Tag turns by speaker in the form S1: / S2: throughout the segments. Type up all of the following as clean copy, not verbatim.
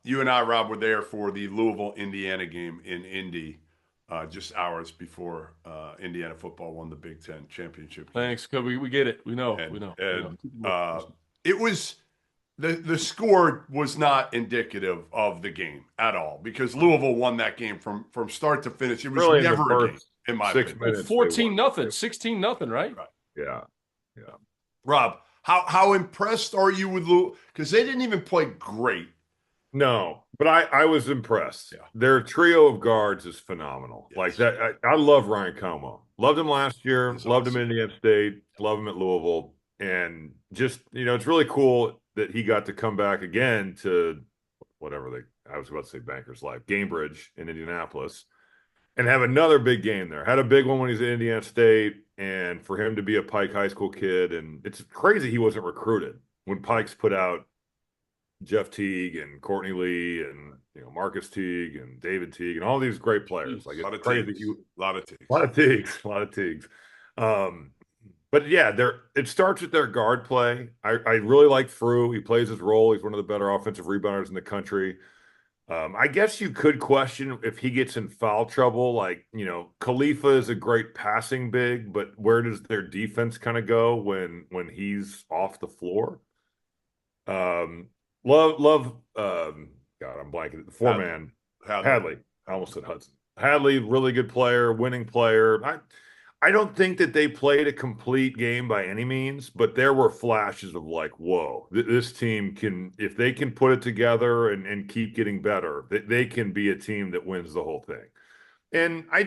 S1: You and I, Rob, were there for the Louisville, Indiana game in Indy just hours before Indiana football won the Big Ten championship game.
S2: Thanks. We get it. We know. We
S1: And
S2: know. We know.
S1: and it was the score was not indicative of the game at all because Louisville won that game from start to finish. It was
S3: Really, in the
S1: never a game,
S3: first
S1: in my
S3: six
S1: opinion.
S3: minutes, they
S2: 14
S3: won.
S2: nothing, 16 nothing, right?
S1: Right.
S3: Yeah, yeah.
S1: Rob, how impressed are you with Louisville? Because they didn't even play great.
S3: No, but I was impressed.
S1: Yeah.
S3: Their trio of guards is phenomenal.
S1: Yes.
S3: Like that, I love Ryan Como. Loved him last year.
S1: He's
S3: Loved
S1: awesome.
S3: him at Indiana State. Love him at Louisville. And just it's really cool that he got to come back again to whatever I was about to say Bankers Life, Gamebridge in Indianapolis, and have another big game there. Had a big one when he's at Indiana State, and for him to be a Pike High School kid, and it's crazy he wasn't recruited when Pike's put out Jeff Teague and Courtney Lee and Marcus Teague and David Teague and all these great players. Like it's crazy.
S1: A lot of Teagues.
S3: A lot of Teagues. But yeah, it starts with their guard play. I really like Frew. He plays his role. He's one of the better offensive rebounders in the country. I guess you could question if he gets in foul trouble. Like, Khalifa is a great passing big, but where does their defense kind of go when he's off the floor? Love. God, I'm blanking. The four-man Hadley. I almost said Hudson. Hadley, really good player, winning player. I don't think that they played a complete game by any means, but there were flashes of like, whoa, this team can, if they can put it together and keep getting better, they can be a team that wins the whole thing. And I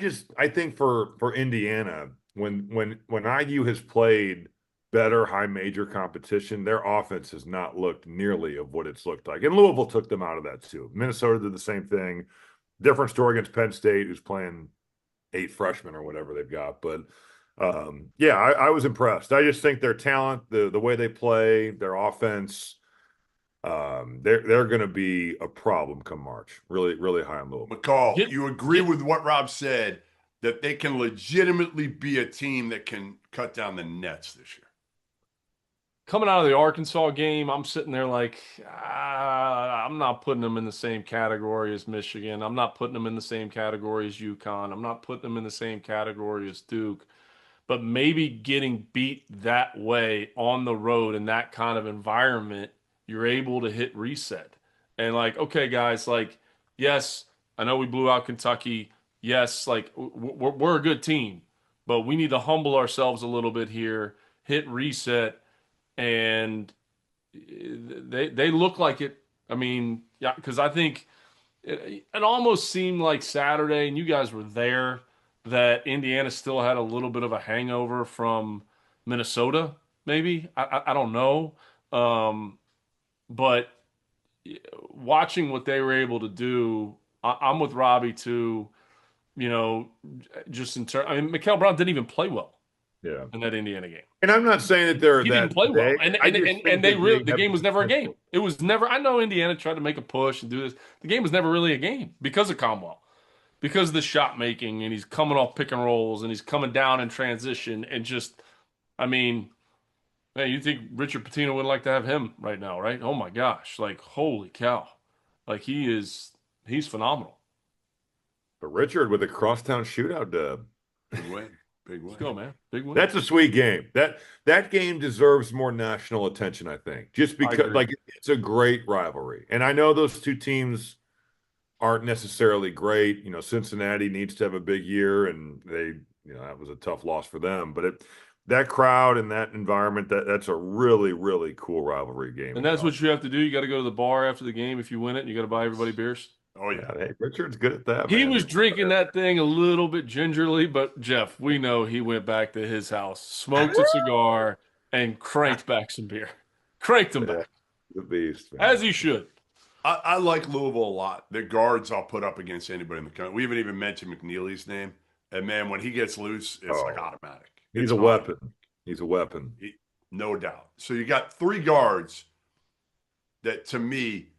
S3: think for Indiana, when IU has played better high major competition, their offense has not looked nearly of what it's looked like. And Louisville took them out of that too. Minnesota did the same thing. Different story against Penn State, who's playing 8 freshmen or whatever they've got. But yeah, I was impressed. I just think their talent, the way they play, their offense, they're going to be a problem come March. Really, really high on Louisville.
S1: McCall, you agree with what Rob said that they can legitimately be a team that can cut down the nets this year?
S2: Coming out of the Arkansas game, I'm sitting there like, I'm not putting them in the same category as Michigan. I'm not putting them in the same category as UConn. I'm not putting them in the same category as Duke. But maybe getting beat that way on the road in that kind of environment, you're able to hit reset. And like, okay, guys, like, yes, I know we blew out Kentucky. Yes, like, we're a good team. But we need to humble ourselves a little bit here, hit reset, and they look like it. I mean, yeah, because I think it almost seemed like Saturday, and you guys were there, that Indiana still had a little bit of a hangover from Minnesota. Maybe I don't know, but watching what they were able to do, I'm with Robbie too. Just in terms, I mean, Mikael Brown didn't even play well.
S3: Yeah.
S2: In that Indiana game.
S3: And I'm not saying that they're
S2: he
S3: that
S2: didn't play well. And they really the game was never a game. It was never. I know Indiana tried to make a push and do this. The game was never really a game because of Conwell, because of the shot making, and he's coming off pick and rolls, and he's coming down in transition, and just, I mean, man, you think Richard Pitino would like to have him right now, right? Oh my gosh, like holy cow, like he's phenomenal.
S3: But Richard with a crosstown shootout dub.
S1: Big win. Big win.
S2: Let's go, man. Big win.
S3: That's a sweet game. That game deserves more national attention, I think. Just because like it's a great rivalry. And I know those two teams aren't necessarily great. Cincinnati needs to have a big year, and they, that was a tough loss for them. But that crowd and that environment, that's a really, really cool rivalry game.
S2: And that's what you have to do. You got to go to the bar after the game if you win it, and you got to buy everybody beers.
S1: Oh, yeah.
S3: Hey, Richard's good at that.
S2: He
S3: man.
S2: was drinking that thing a little bit gingerly, but Jeff, we know he went back to his house, smoked a cigar, and cranked back some beer. Cranked them back.
S3: The beast, man.
S2: As he should.
S1: I like Louisville a lot. The guards I'll put up against anybody in the country. We haven't even mentioned McNeely's name. And, man, when he gets loose, it's like automatic.
S3: He's a weapon. He's a weapon.
S1: No doubt. So you got 3 guards that, to me,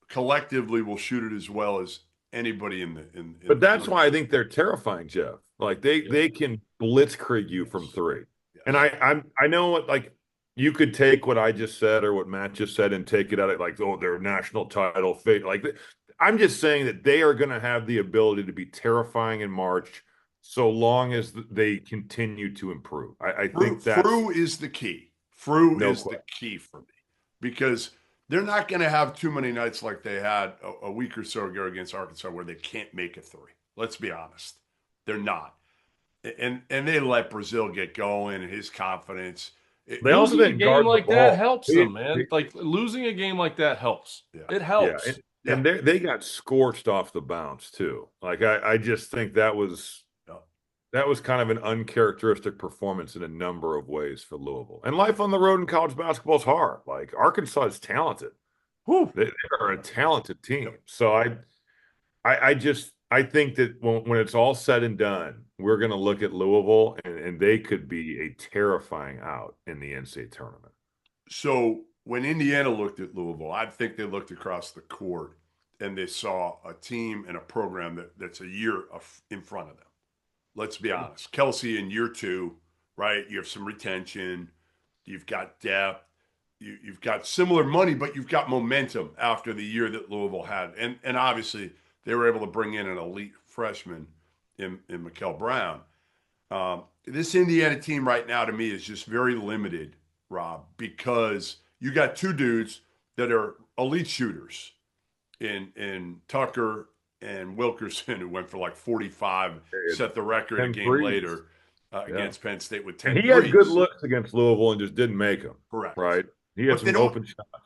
S1: collectively will shoot it as well as anybody in the
S3: but that's why I think they're terrifying, Jeff. Like they can blitzkrieg you from 3.
S1: Yes.
S3: And I know what, like, you could take what I just said or what Matt just said and take it out of like, oh, their national title fate. Like, I'm just saying that they are going to have the ability to be terrifying in March so long as they continue to improve. I think that's
S1: Frew is the key. Frew
S3: no
S1: is
S3: question.
S1: the key for me because they're not going to have too many nights like they had a week or so ago against Arkansas where they can't make a three. Let's be honest. They're not. And they let Brazil get going and his confidence.
S3: They also
S2: Losing a
S3: didn't
S2: game
S3: guard the
S2: like that
S3: ball.
S2: helps them, man. Like losing a game like that helps.
S1: Yeah.
S2: It
S3: Yeah,
S2: helps.
S3: and they got scorched off the bounce too. Like I just think that was kind of an uncharacteristic performance in a number of ways for Louisville. And life on the road in college basketball is hard. Like Arkansas is talented.
S1: Whew.
S3: They are a talented team. So I think that when it's all said and done, we're going to look at Louisville and they could be a terrifying out in the NCAA tournament.
S1: So when Indiana looked at Louisville, I think they looked across the court and they saw a team and a program that's a year in front of them. Let's be honest. Kelsey in year 2, right? You have some retention. You've got depth. You've got similar money, but you've got momentum after the year that Louisville had. And obviously, they were able to bring in an elite freshman in Mikal Brown. This Indiana team right now, to me, is just very limited, Rob, because you got 2 dudes that are elite shooters in Tucker and Wilkerson, who went for like 45, set the record a game later against Penn State with 10
S3: and he had good looks against Louisville and just didn't make them.
S1: Correct.
S3: Right? He had some open shots.